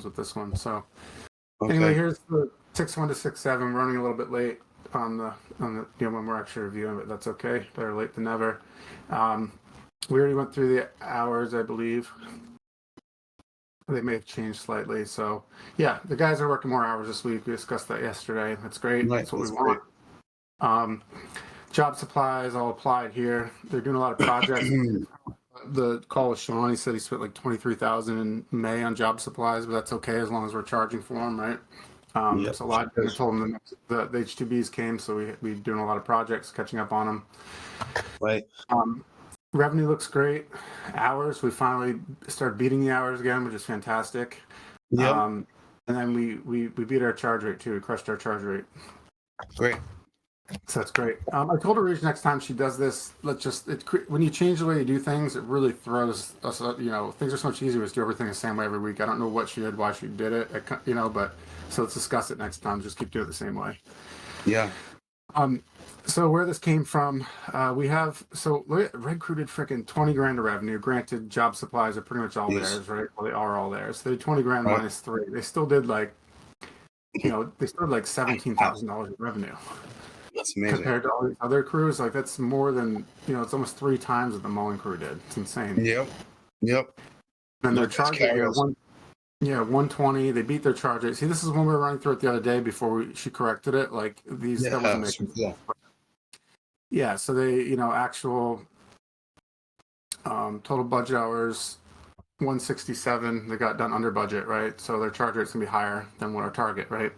problems with this one. So Okay. anyway, here's the 6.1 to 6.7. We're running a little bit late on the when we're actually reviewing it. That's okay. Better late than never. We already went through the hours, I believe. They may have changed slightly. So yeah, the guys are working more hours this week. We discussed that yesterday. That's great. Right, That's what that's we want. Job supplies all applied here. They're doing a lot of projects. The call with Sean, he said he spent like $23,000 in May on job supplies, but that's okay as long as we're charging for them, right? Yep. So a lot. I told him the H2Bs came, so we doing a lot of projects, catching up on them. Right. Revenue looks great. Hours, we finally started beating the hours again, which is fantastic. Yep. And then we beat our charge rate too. We crushed our charge rate. Great. So that's great. I told her next time she does this, when you change the way you do things, it really throws us. Things are so much easier to do everything the same way every week. I don't know what she did, why she did it. But so let's discuss it next time. Just keep doing it the same way. Yeah. So where this came from, look at Red Crew did freaking $20,000 of revenue. Granted, job supplies are pretty much all theirs, right? Well, they are all theirs. So they did $20,000 minus $3,000. They still did $17,000 of revenue. That's amazing. Compared to all these other crews, that's more than it's almost 3 times what the Mullen crew did. It's insane. Yep. And their charge rate, 120. They beat their charge rate. See, this is when we were running through it the other day before she corrected it. That wasn't making sense. Yeah, so they, actual total budget hours 167. They got done under budget, right? So their charge rate's gonna be higher than what our target, right?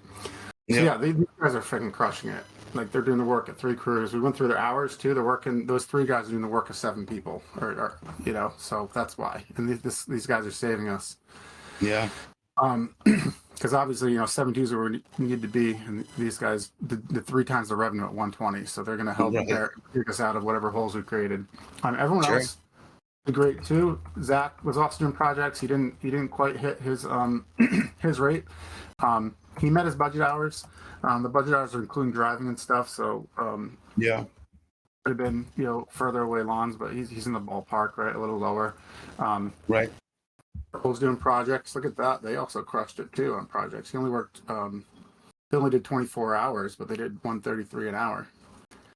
So these guys are freaking crushing it. They're doing the work at 3 crews. We went through their hours too. They're working. Those 3 guys are doing the work of 7 people, So that's why. And these guys are saving us. Yeah. Because obviously 72 is where we need to be, and these guys did 3 times the revenue at 120. So they're going to help pick us out of whatever holes we created. Everyone else did great too. Zach was also doing projects. He didn't quite hit his his rate. He met his budget hours. The budget hours are including driving and stuff, so could have been further away lawns, but he's in the ballpark, right? A little lower. Right. Purple's doing projects. Look at that. They also crushed it too on projects. He only worked. They only did 24 hours, but they did 133 an hour.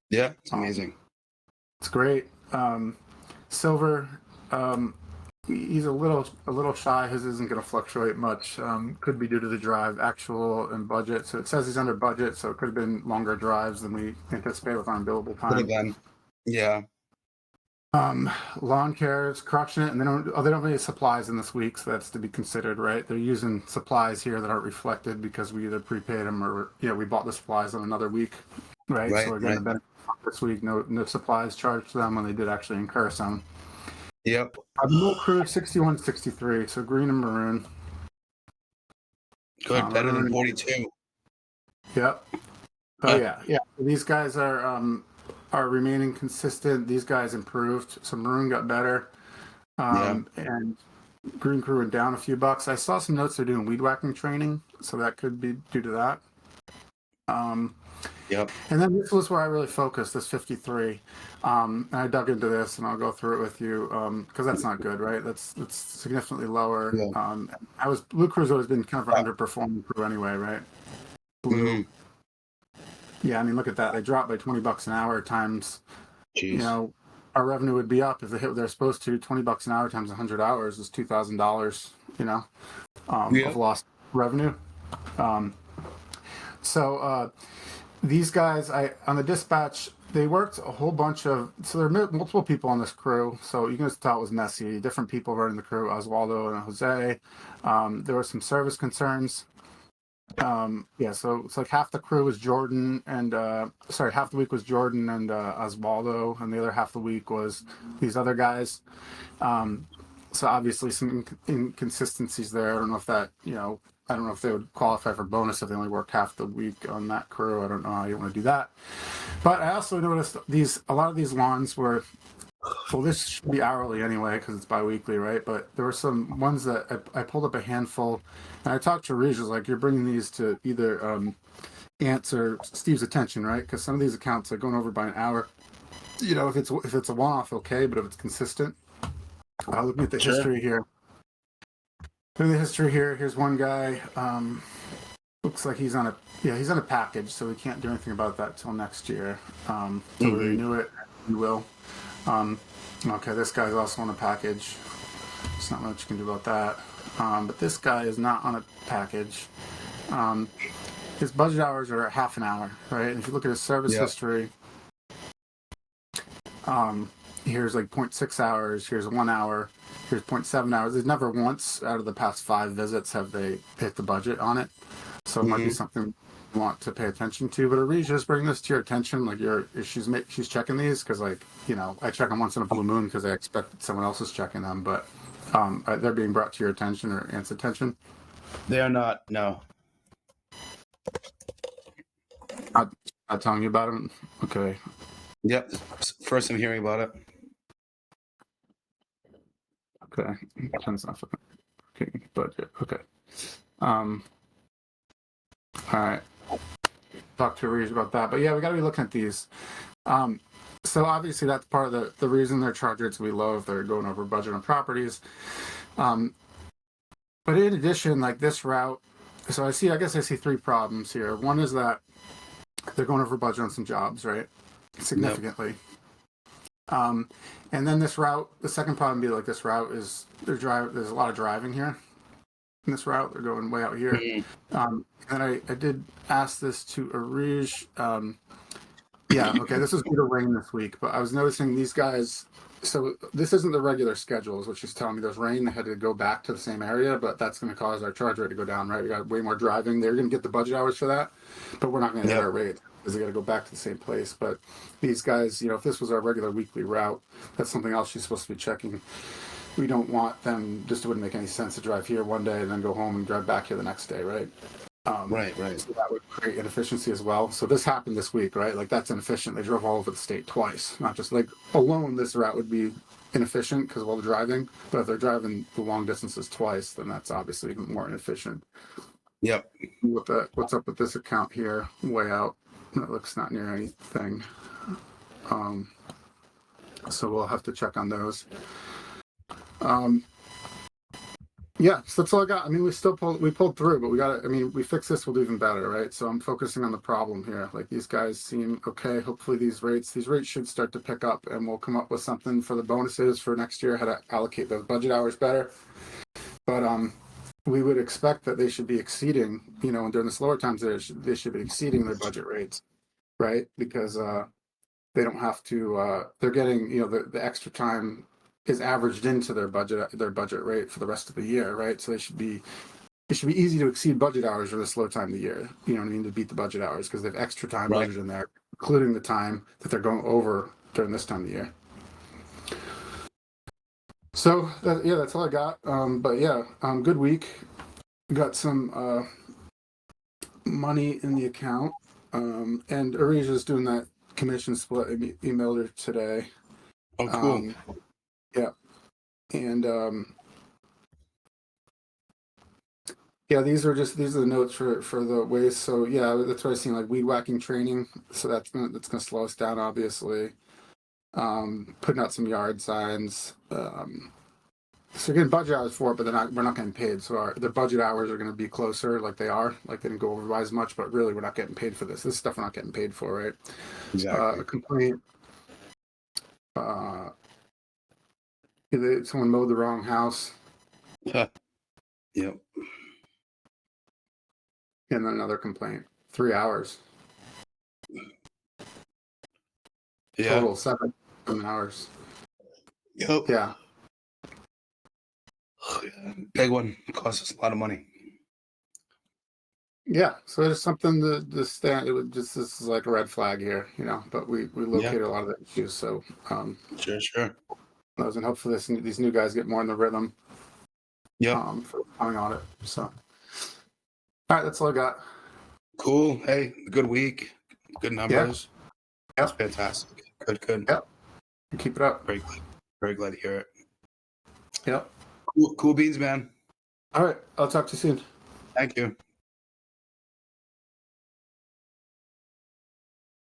Yeah, it's amazing. It's great. Silver. He's a little shy. His isn't going to fluctuate much. Could be due to the drive, actual and budget. So it says he's under budget, so it could have been longer drives than we anticipate with unbillable time. Could have been. Yeah. Lawn care is crushing it, and they don't have any supplies in this week, so that's to be considered, right? They're using supplies here that aren't reflected because we either prepaid them or we bought the supplies on another week, right? So we're getting a benefit this week. No supplies charged to them when they did actually incur some. Yep. Mill crew 61, 63, so green and maroon. Good, better than 42. Yep. Oh yeah. These guys are remaining consistent. These guys improved. So maroon got better, and green crew went down a few bucks. I saw some notes they're doing weed whacking training, so that could be due to that. Yep. And then this was where I really focused, this 53. And I dug into this, and I'll go through it with you because that's not good, right? That's significantly lower. Yeah. Blue crew's always been kind of an underperforming crew anyway, right? Blue. Yeah, I mean, look at that. They dropped by $20 an hour times. Jeez. Our revenue would be up if they hit what they're supposed to. $20 an hour times 100 hours is $2,000. Of lost revenue. So these guys, on the dispatch, they worked a whole bunch of. So there are multiple people on this crew. So you can just tell it was messy. Different people running the crew, Oswaldo and Jose. There were some service concerns. So it's like half the crew was Jordan and half the week was Jordan and Oswaldo, and the other half the week was these other guys. So obviously some inconsistencies there. I don't know if that, I don't know if they would qualify for bonus if they only worked half the week on that crew. I don't know how you want to do that. But I also noticed a lot of these lawns were, well, this should be hourly anyway because it's bi-weekly, right? But there were some ones that I pulled up a handful, and I talked to Regis, like, you're bringing these to either answer Steve's attention, right? Because some of these accounts are going over by an hour. If it's a one-off, okay, but if it's consistent, looking at the history here, In the history here, here's one guy. Looks like he's on a package, so we can't do anything about that till next year. Till we renew it, we will. Okay, this guy's also on a package. There's not much you can do about that. But this guy is not on a package. His budget hours are half an hour, right? And if you look at his service history, here's like 0.6 hours, here's 1 hour, here's 0.7 hours. There's never once out of the past 5 visits have they hit the budget on it. So it might be something you want to pay attention to. But Arij, just bring this to your attention. Like she's checking these because, like, you know, I check them once in a blue moon because I expect someone else is checking them. But they're being brought to your attention or Ant's attention. They are not. No. Not telling you about them. Okay. Yep. First I'm hearing about it. Okay. Okay. Budget. Okay. All right. Talk to Arij about that. But yeah, we got to be looking at these. So obviously that's part of the reason their charge rates will be low if they're going over budget on properties. But in addition, like this route, so I guess I see 3 problems here. One is that they're going over budget on some jobs, right? Significantly. Yep. And then this route, the second problem would be like this route is there's a lot of driving here. In this route, they're going way out here. And I did ask this to Arij. Yeah, okay, this is due to rain this week, but I was noticing these guys. So this isn't the regular schedule, is what she's telling me. There's rain, they had to go back to the same area, but that's going to cause our charge rate to go down, right? We got way more driving. They're going to get the budget hours for that, but we're not going to get our rate because they got to go back to the same place. But these guys, you know, if this was our regular weekly route, that's something else she's supposed to be checking. We don't want them, just it wouldn't make any sense to drive here one day and then go home and drive back here the next day, right? Right. So that would create inefficiency as well. So this happened this week, right? Like that's inefficient. They drove all over the state twice. Not just like alone, this route would be inefficient because of all the driving. But if they're driving the long distances twice, then that's obviously even more inefficient. Yep. What's up with this account here? Way out. That looks not near anything. So we'll have to check on those. Yeah, so that's all I got. I mean, we pulled through, but we fix this, we'll do even better, right? So I'm focusing on the problem here. Like these guys seem okay. Hopefully these rates should start to pick up and we'll come up with something for the bonuses for next year, how to allocate those budget hours better. But we would expect that they should be exceeding, you know, during the slower times they should be exceeding their budget rates, right? Because they don't have to, they're getting, you know, the extra time is averaged into their budget rate for the rest of the year, right? So it should be easy to exceed budget hours for the slow time of the year. You know what I mean? To beat the budget hours because they have extra time budget in there, including the time that they're going over during this time of the year. So that's all I got. But yeah, good week. Got some money in the account, and Arij is doing that commission split. I emailed her today. Oh, cool. Yeah. And these are the notes for the waste. So yeah, that's what I seen, like weed whacking training. So that's gonna slow us down, obviously. Putting out some yard signs. So again, budget hours for it, but we're not getting paid. So the budget hours are going to be closer, like they are. Like they didn't go over by as much, but really we're not getting paid for this. This stuff we're not getting paid for, right? Exactly. A complaint. Someone mowed the wrong house. Yep. And then another complaint. 3 hours. Yeah. Total 7 hours. Yep. Yeah. Big one. Costs us a lot of money. Yeah. So there's something to stand. This is like a red flag here, you know. But we located a lot of the issues. So Sure. And hopefully these new guys get more in the rhythm. Yeah. For coming on it. So, all right, that's all I got. Cool. Hey, good week. Good numbers. Yeah. That's fantastic. Good. Yep. Keep it up. Very glad to hear it. Yep. Cool beans, man. All right. I'll talk to you soon. Thank you.